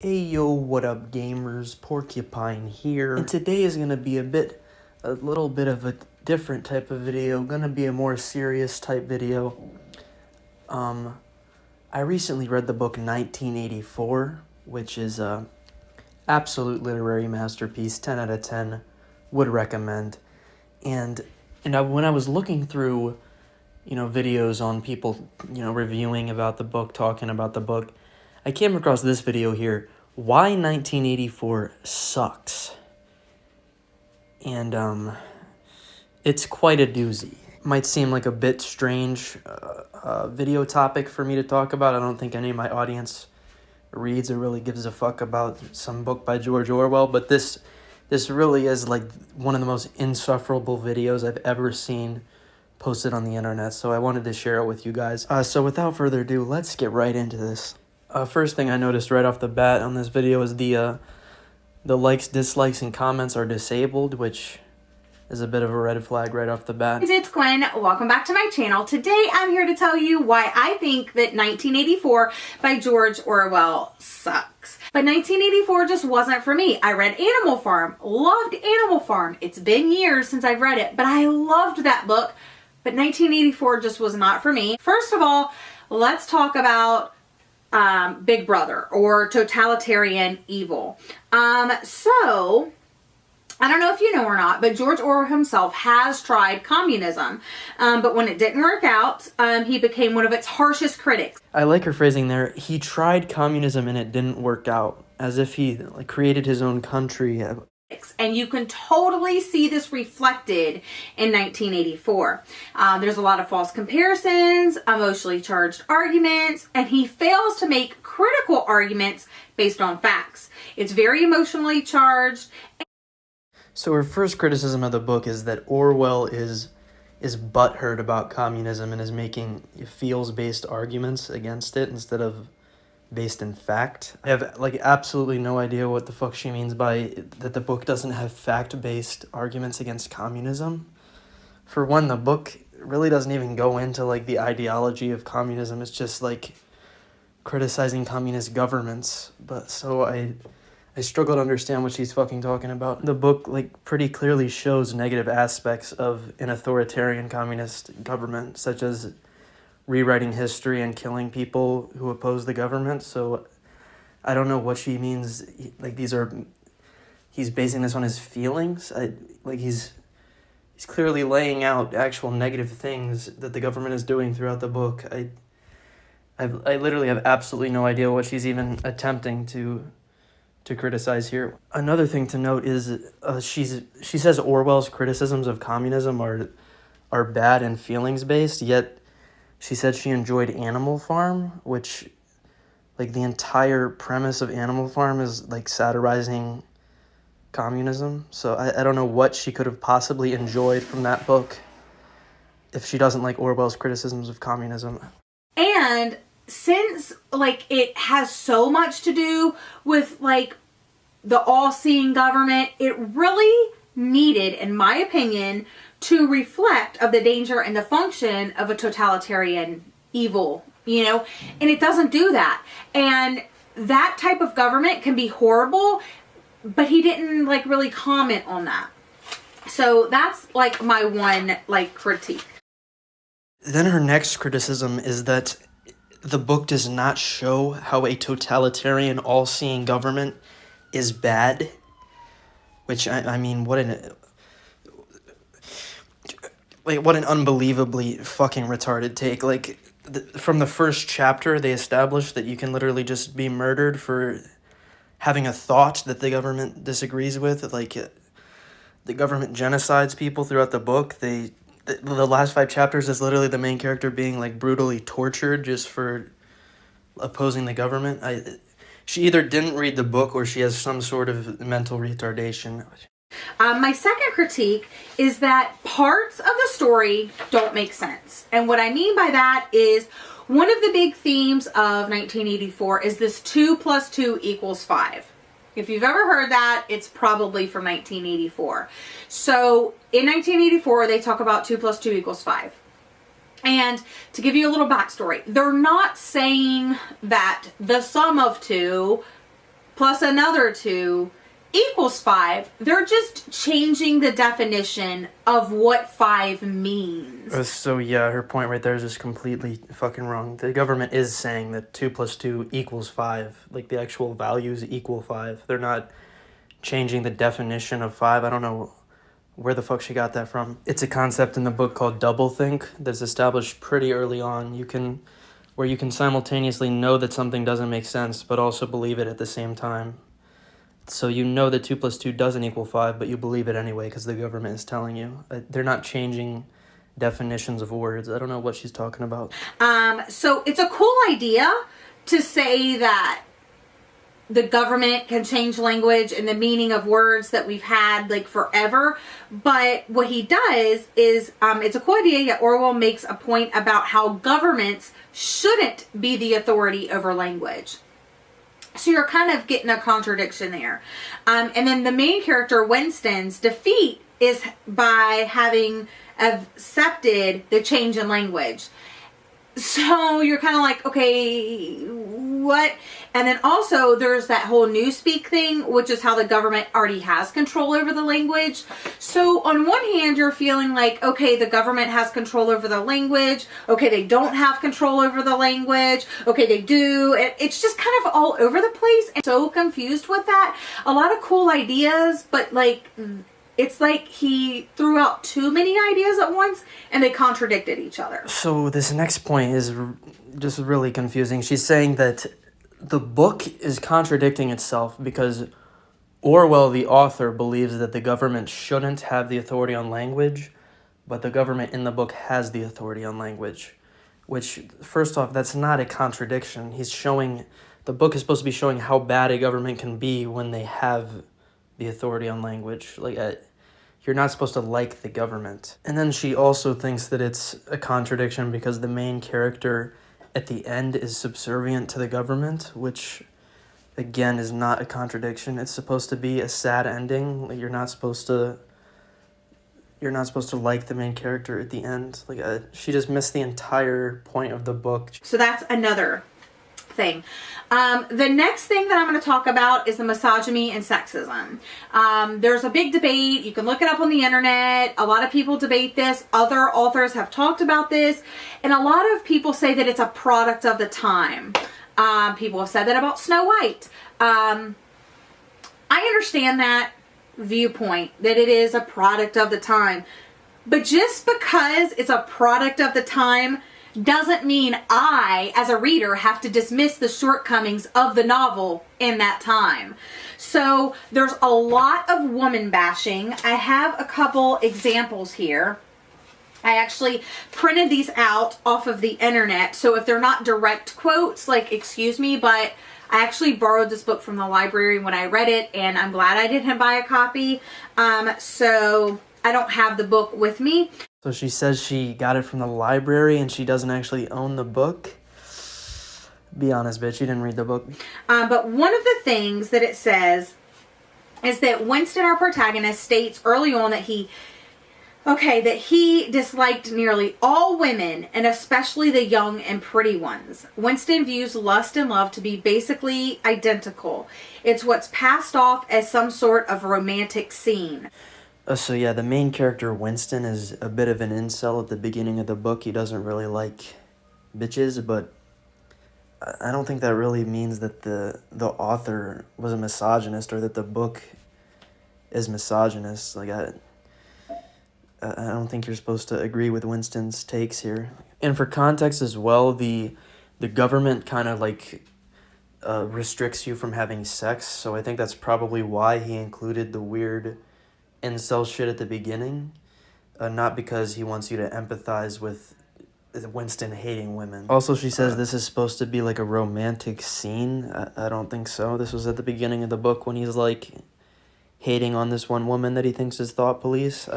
Hey yo, what up gamers, Porcupine here, and today is going to be a little bit of a different type of video, going to be a more serious type video. I recently read the book 1984, which is a absolute literary masterpiece, 10 out of 10, would recommend. And when I was looking through, videos on people, reviewing about the book, talking about the book, I came across this video here, Why 1984 Sucks. And it's quite a doozy. Might seem like a bit strange video topic for me to talk about. I don't think any of my audience reads or really gives a fuck about some book by George Orwell, but this really is like one of the most insufferable videos I've ever seen posted on the internet, so I wanted to share it with you guys. So without further ado, let's get right into this. First thing I noticed right off the bat on this video is the likes, dislikes, and comments are disabled, which is a bit of a red flag right off the bat. It's Gwen. Welcome back to my channel. Today I'm here to tell you why I think that 1984 by George Orwell sucks. But 1984 just wasn't for me. I read Animal Farm, loved Animal Farm. It's been years since I've read it, but I loved that book. But 1984 just was not for me. First of all, let's talk about Big Brother or totalitarian evil. So I don't know if you know or not, but George Orwell himself has tried communism. But when it didn't work out, he became one of its harshest critics. I like her phrasing there. He tried communism and it didn't work out, as if he created his own country. And you can totally see this reflected in 1984. There's a lot of false comparisons, emotionally charged arguments, and he fails to make critical arguments based on facts. It's very emotionally charged. So her first criticism of the book is that Orwell is butthurt about communism and is making feels-based arguments against it instead of based in fact. I have absolutely no idea what the fuck she means by that the book doesn't have fact-based arguments against communism. For one, the book really doesn't even go into the ideology of communism. It's just criticizing communist governments. But so I struggle to understand what she's fucking talking about. The book pretty clearly shows negative aspects of an authoritarian communist government, such as rewriting history and killing people who oppose the government. So I don't know what she means. He's basing this on his feelings. He's clearly laying out actual negative things that the government is doing throughout the book. I literally have absolutely no idea what she's even attempting to criticize here. Another thing to note is she says Orwell's criticisms of communism are bad and feelings based, yet she said she enjoyed Animal Farm, which, the entire premise of Animal Farm is, satirizing communism. So I don't know what she could have possibly enjoyed from that book if she doesn't like Orwell's criticisms of communism. And since, it has so much to do with, the all-seeing government, it really needed, in my opinion, to reflect of the danger and the function of a totalitarian evil, and it doesn't do that. And that type of government can be horrible, but he didn't really comment on that. So that's my one critique. Then her next criticism is that the book does not show how a totalitarian all-seeing government is bad, which I mean, what an unbelievably fucking retarded take. From the first chapter, they established that you can literally just be murdered for having a thought that the government disagrees with. The government genocides people throughout the book. The last 5 chapters is literally the main character being brutally tortured just for opposing the government. She either didn't read the book or she has some sort of mental retardation. My second critique is that parts of the story don't make sense. And what I mean by that is one of the big themes of 1984 is this 2 + 2 = 5. If you've ever heard that, it's probably from 1984. So in 1984, they talk about 2 + 2 = 5. And to give you a little backstory, they're not saying that the sum of 2 plus another 2 equals 5. They're just changing the definition of what 5 means. So yeah, her point right there is just completely fucking wrong. The government is saying that 2 plus 2 equals 5. Like, the actual values equal 5. They're not changing the definition of 5. I don't know where the fuck she got that from. It's a concept in the book called doublethink that's established pretty early on. Where you can simultaneously know that something doesn't make sense, but also believe it at the same time. So you know that 2 plus 2 doesn't equal 5, but you believe it anyway because the government is telling you. They're not changing definitions of words. I don't know what she's talking about. So it's a cool idea to say that the government can change language and the meaning of words that we've had like forever. But what he does is, it's a cool idea, yet Orwell makes a point about how governments shouldn't be the authority over language. So you're kind of getting a contradiction there. And then the main character, Winston's defeat is by having accepted the change in language. So you're kind of like, okay, what? And then also there's that whole newspeak thing, which is how the government already has control over the language. So on one hand, you're feeling like, okay, the government has control over the language. Okay, they don't have control over the language. Okay, they do. It's just kind of all over the place. And so confused with that. A lot of cool ideas, but like, it's like he threw out too many ideas at once and they contradicted each other. So this next point is just really confusing. She's saying that the book is contradicting itself because Orwell, the author, believes that the government shouldn't have the authority on language, but the government in the book has the authority on language. Which, first off, that's not a contradiction. The book is supposed to be showing how bad a government can be when they have the authority on language. You're not supposed to like the government. And then she also thinks that it's a contradiction because the main character at the end is subservient to the government, which again is not a contradiction. It's supposed to be a sad ending. You're not supposed to like the main character at the end. She just missed the entire point of the book. So that's another thing. The next thing that I'm going to talk about is the misogyny and sexism. There's a big debate. You can look it up on the internet. A lot of people debate this. Other authors have talked about this. And a lot of people say that it's a product of the time. People have said that about Snow White. I understand that viewpoint, that it is a product of the time. But just because it's a product of the time doesn't mean I, as a reader, have to dismiss the shortcomings of the novel in that time. So there's a lot of woman bashing. I have a couple examples here. I actually printed these out off of the internet, so if they're not direct quotes, excuse me, but I actually borrowed this book from the library when I read it, and I'm glad I didn't buy a copy. So I don't have the book with me. So she says she got it from the library and she doesn't actually own the book. Be honest, bitch, you didn't read the book. But one of the things that it says is that Winston, our protagonist, states early on that he disliked nearly all women, and especially the young and pretty ones. Winston views lust and love to be basically identical. It's what's passed off as some sort of romantic scene. So yeah, the main character, Winston, is a bit of an incel at the beginning of the book. He doesn't really like bitches, but I don't think that really means that the author was a misogynist or that the book is misogynist. I don't think you're supposed to agree with Winston's takes here. And for context as well, the government kind of restricts you from having sex, so I think that's probably why he included the weird incel shit at the beginning, not because he wants you to empathize with Winston hating women. Also, she says this is supposed to be a romantic scene. I don't think so. This was at the beginning of the book when he's hating on this one woman that he thinks is thought police.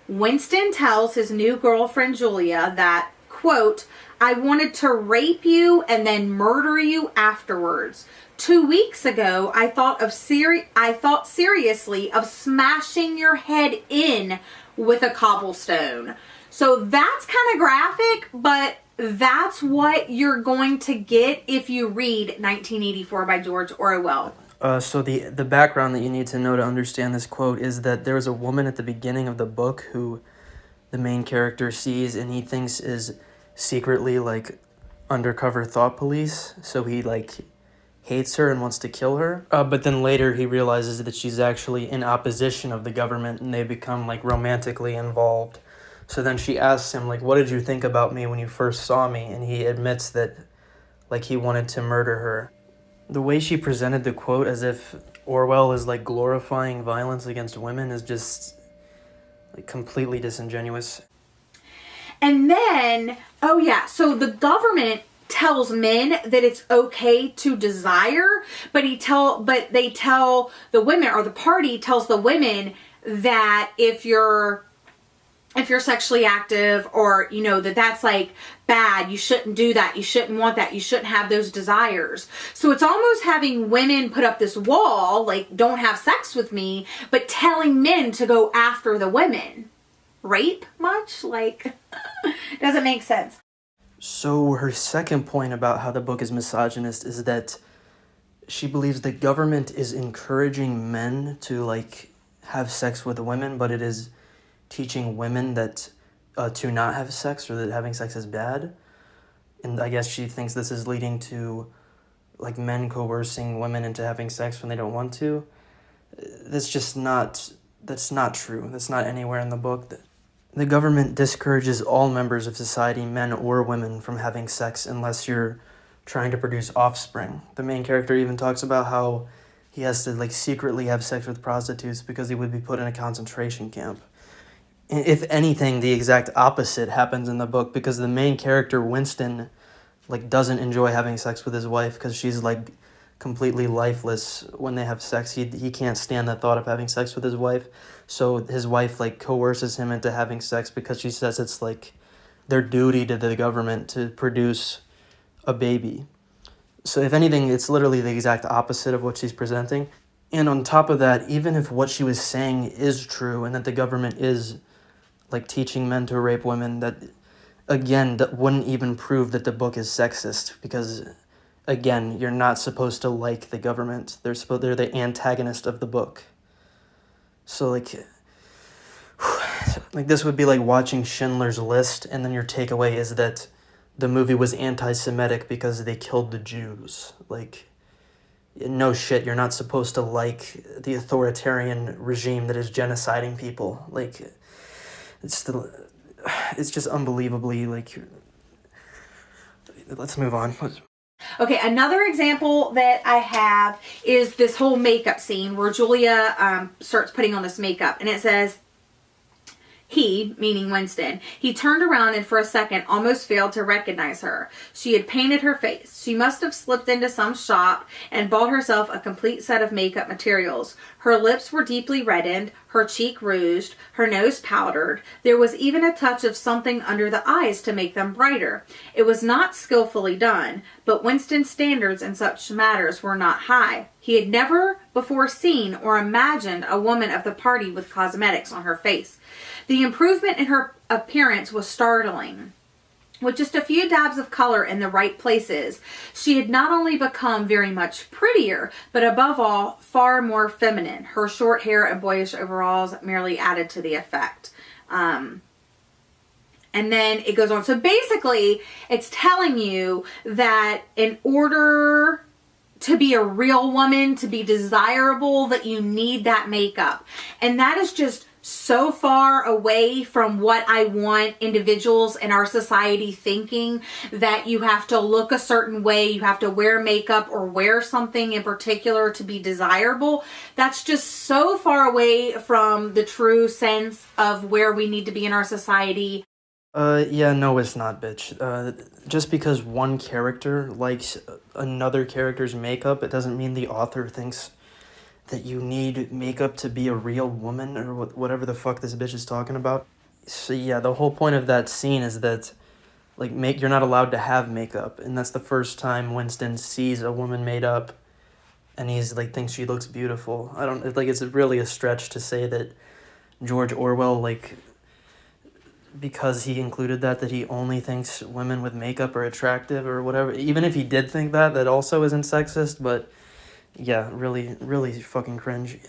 Winston tells his new girlfriend Julia that, quote, "I wanted to rape you and then murder you afterwards. 2 weeks ago, I thought seriously of smashing your head in with a cobblestone." So that's kind of graphic, but that's what you're going to get if you read 1984 by George Orwell. So the background that you need to know to understand this quote is that there was a woman at the beginning of the book who the main character sees and he thinks is secretly like undercover thought police. So he like hates her and wants to kill her. But then later he realizes that she's actually in opposition of the government and they become like romantically involved. So then she asks him like, "What did you think about me when you first saw me?" And he admits that like he wanted to murder her. The way she presented the quote as if Orwell is like glorifying violence against women is just like completely disingenuous. And then, oh yeah, so the government tells men that it's okay to desire, but they tell the women, or the party tells the women, that if you're sexually active, or that's like bad, you shouldn't do that, you shouldn't want that, you shouldn't have those desires. So it's almost having women put up this wall like, don't have sex with me, but telling men to go after the women. Rape much? Like, doesn't make sense. So her second point about how the book is misogynist is that she believes the government is encouraging men to like have sex with women, but it is teaching women that to not have sex, or that having sex is bad. And I guess she thinks this is leading to like men coercing women into having sex when they don't want to. That's not true. That's not anywhere in the book. The government discourages all members of society, men or women, from having sex unless you're trying to produce offspring. The main character even talks about how he has to like secretly have sex with prostitutes because he would be put in a concentration camp. If anything, the exact opposite happens in the book, because the main character, Winston, like doesn't enjoy having sex with his wife because she's like completely lifeless when they have sex. He can't stand the thought of having sex with his wife. So his wife like coerces him into having sex because she says it's like their duty to the government to produce a baby. So if anything, it's literally the exact opposite of what she's presenting. And on top of that, even if what she was saying is true and that the government is like teaching men to rape women, that again, that wouldn't even prove that the book is sexist, because again, you're not supposed to like the government. They're the antagonist of the book. So like this would be like watching Schindler's List and then your takeaway is that the movie was anti-Semitic because they killed the Jews. Like, no shit, you're not supposed to like the authoritarian regime that is genociding people. Like, it's just unbelievably like. Let's move on. Okay, another example that I have is this whole makeup scene where Julia starts putting on this makeup, and it says, he, meaning Winston, he turned around and for a second almost failed to recognize her. She had painted her face. She must have slipped into some shop and bought herself a complete set of makeup materials. Her lips were deeply reddened, her cheek rouged, her nose powdered. There was even a touch of something under the eyes to make them brighter. It was not skillfully done, but Winston's standards in such matters were not high. He had never before seen or imagined a woman of the party with cosmetics on her face. The improvement in her appearance was startling. With just a few dabs of color in the right places, she had not only become very much prettier, but above all, far more feminine. Her short hair and boyish overalls merely added to the effect. And then it goes on. So basically, it's telling you that in order to be a real woman, to be desirable, that you need that makeup. And that is just so far away from what I want individuals in our society thinking, that you have to look a certain way, you have to wear makeup or wear something in particular to be desirable. That's just so far away from the true sense of where we need to be in our society. Yeah, no, it's not, bitch. Just because one character likes another character's makeup, it doesn't mean the author thinks that you need makeup to be a real woman, or whatever the fuck this bitch is talking about. So yeah, the whole point of that scene is that like you're not allowed to have makeup, and that's the first time Winston sees a woman made up, and he's like thinks she looks beautiful. It's really a stretch to say that George Orwell, like, because he included that he only thinks women with makeup are attractive or whatever. Even if he did think that also isn't sexist, but yeah, really, really fucking cringe.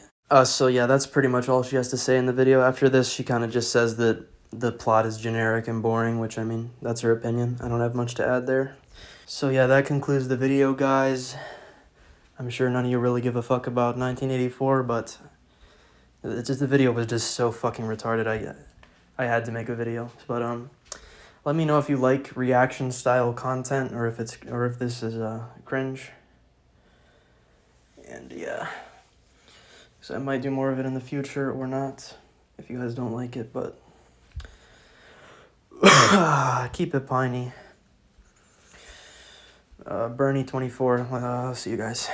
So yeah, that's pretty much all she has to say in the video. After this, she kind of just says that the plot is generic and boring, which, I mean, that's her opinion. I don't have much to add there. So yeah, that concludes the video, guys. I'm sure none of you really give a fuck about 1984, but it's just, the video was just so fucking retarded. I had to make a video. But let me know if you like reaction style content, or if this is cringe. And yeah, so I might do more of it in the future or not, if you guys don't like it, but keep it piney. Bernie24, see you guys.